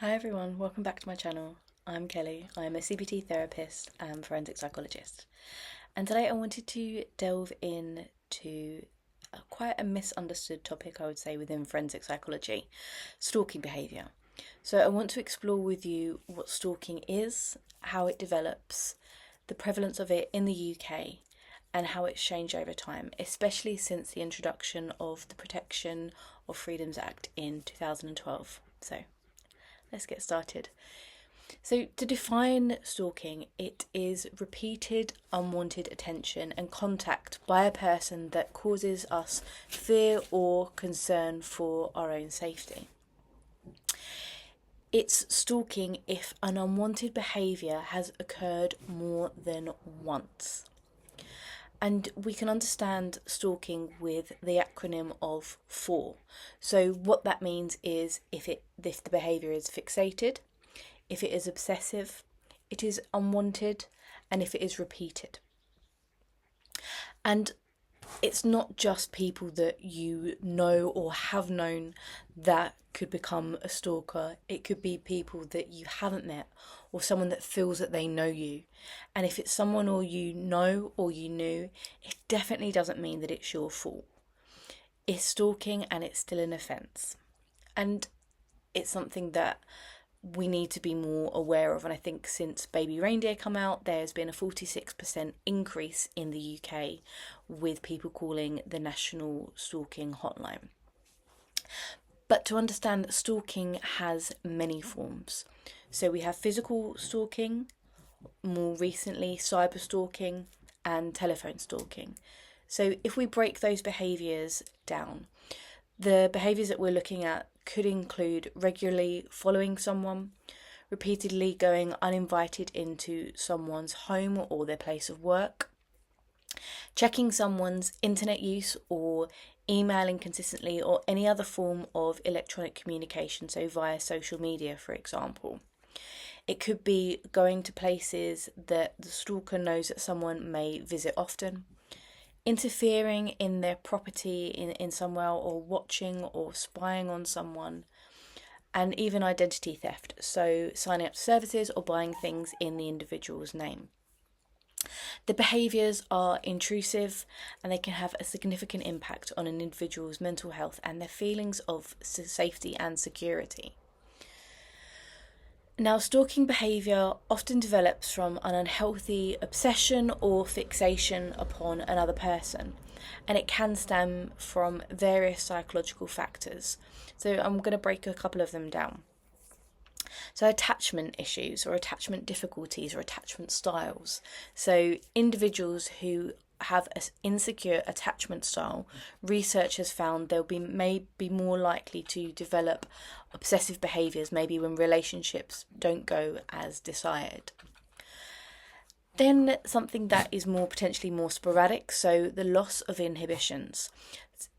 Hi everyone, welcome back to my channel. I'm Kelly, I'm a CBT therapist and forensic psychologist. And today I wanted to delve into quite a misunderstood topic, I would say, within forensic psychology, stalking behaviour. So I want to explore with you what stalking is, how it develops, the prevalence of it in the UK, and how it's changed over time, especially since the introduction of the Protection of Freedoms Act in 2012. So let's get started. So, to define stalking, it is repeated unwanted attention and contact by a person that causes us fear or concern for our own safety. It's stalking if an unwanted behaviour has occurred more than once. And we can understand stalking with the acronym of FOR. So what that means is if the behaviour is fixated, if it is obsessive, it is unwanted, and if it is repeated. And it's not just people that you know or have known that could become a stalker. It could be people that you haven't met or someone that feels that they know you. And if it's someone or you know or you knew, it definitely doesn't mean that it's your fault. It's stalking and it's still an offence. And it's something that we need to be more aware of. And I think since Baby Reindeer come out, there's been a 46% increase in the UK with people calling the National Stalking Hotline. But to understand that stalking has many forms. So we have physical stalking, more recently cyber stalking, and telephone stalking. So if we break those behaviours down, the behaviours that we're looking at could include regularly following someone, repeatedly going uninvited into someone's home or their place of work, checking someone's internet use or emailing consistently, or any other form of electronic communication, so via social media, for example. It could be going to places that the stalker knows that someone may visit often, interfering in their property in some way, or watching or spying on someone, and even identity theft, so signing up to services or buying things in the individual's name. The behaviours are intrusive and they can have a significant impact on an individual's mental health and their feelings of safety and security. Now, stalking behaviour often develops from an unhealthy obsession or fixation upon another person, and it can stem from various psychological factors. So I'm going to break a couple of them down. So attachment issues or attachment difficulties or attachment styles. So individuals who have an insecure attachment style, research has found may be more likely to develop obsessive behaviours, maybe when relationships don't go as desired. Then something that is potentially more sporadic, so the loss of inhibitions.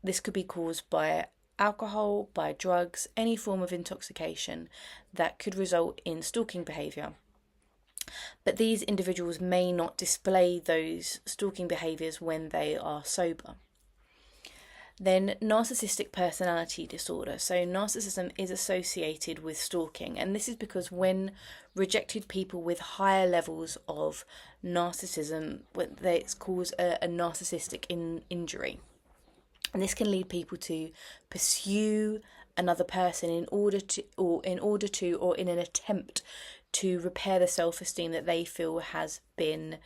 This could be caused by alcohol, by drugs, any form of intoxication that could result in stalking behaviour. But these individuals may not display those stalking behaviours when they are sober. Then narcissistic personality disorder. So narcissism is associated with stalking, and this is because when rejected people with higher levels of narcissism, it's caused a narcissistic injury. And this can lead people to pursue another person in an attempt to repair the self-esteem that they feel has been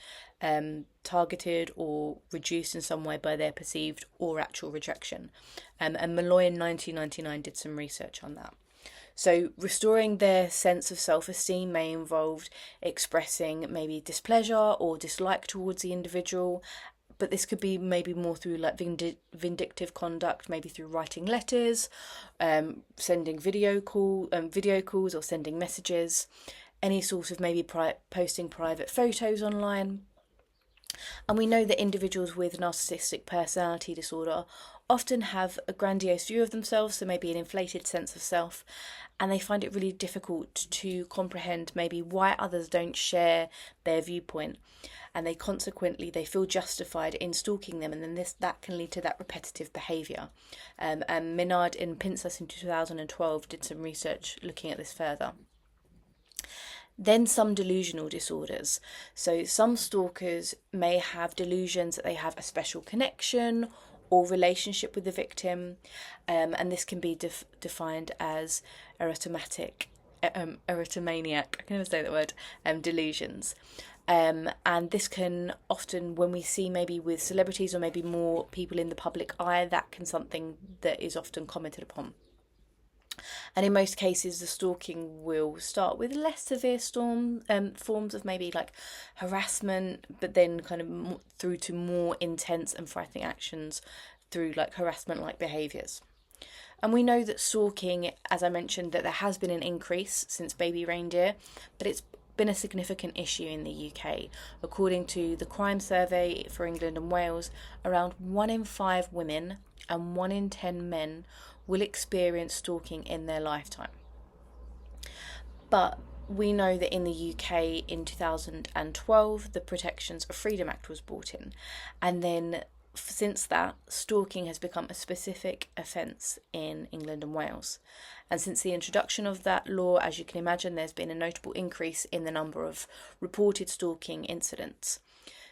targeted or reduced in some way by their perceived or actual rejection. And Malloy in 1999 did some research on that. So restoring their sense of self-esteem may involve expressing maybe displeasure or dislike towards the individual, but this could be maybe more through like vindictive conduct, maybe through writing letters, sending video calls or sending messages, any sort of maybe posting private photos online. And we know that individuals with narcissistic personality disorder often have a grandiose view of themselves, so maybe an inflated sense of self, and they find it really difficult to comprehend maybe why others don't share their viewpoint, and they feel justified in stalking them, and then that can lead to that repetitive behaviour. And Minard and Pincus in 2012 did some research looking at this further. Then some delusional disorders. So some stalkers may have delusions that they have a special connection or relationship with the victim, and this can be defined as erotomaniac, I can never say that word, delusions. And this can often, when we see maybe with celebrities or maybe more people in the public eye, that can something that is often commented upon. And in most cases, the stalking will start with less severe forms of maybe like harassment, but then kind of through to more intense and frightening actions through like harassment-like behaviours. And we know that stalking, as I mentioned, that there has been an increase since Baby Reindeer, but it's been a significant issue in the UK. According to the Crime Survey for England and Wales, around 1 in 5 women and 1 in 10 men will experience stalking in their lifetime. But we know that in the UK in 2012, the Protections of Freedom Act was brought in. And then since that, stalking has become a specific offence in England and Wales. And since the introduction of that law, as you can imagine, there's been a notable increase in the number of reported stalking incidents.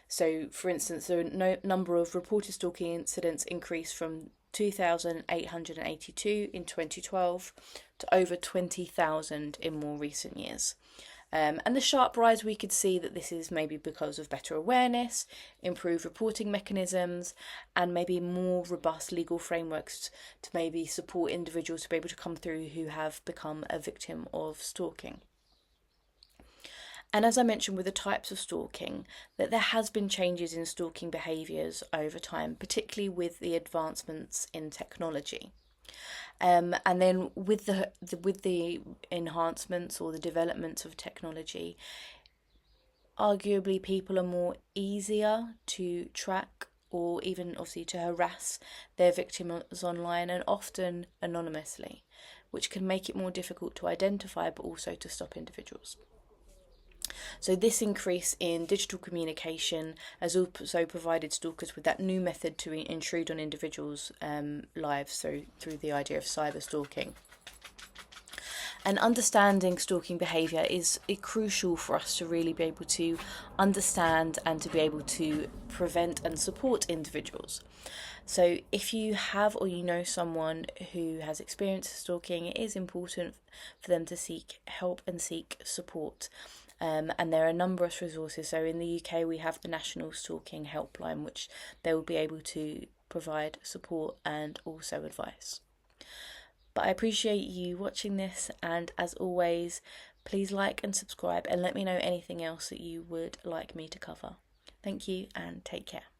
So, for instance, the number of reported stalking incidents increased from 2,882 in 2012 to over 20,000 in more recent years. And the sharp rise, we could see that this is maybe because of better awareness, improved reporting mechanisms, and maybe more robust legal frameworks to maybe support individuals to be able to come through who have become a victim of stalking. And as I mentioned with the types of stalking, that there has been changes in stalking behaviours over time, particularly with the advancements in technology. And then with the enhancements or the developments of technology, arguably people are more easier to track or even obviously to harass their victims online, and often anonymously, which can make it more difficult to identify but also to stop individuals. So this increase in digital communication has also provided stalkers with that new method to intrude on individuals' lives, so through the idea of cyber stalking. And understanding stalking behaviour is crucial for us to really be able to understand and to be able to prevent and support individuals. So if you have or you know someone who has experienced stalking, it is important for them to seek help and seek support. And there are a number of resources. So in the UK, we have the National Stalking Helpline, which they will be able to provide support and also advice. But I appreciate you watching this, and as always, please like and subscribe and let me know anything else that you would like me to cover. Thank you and take care.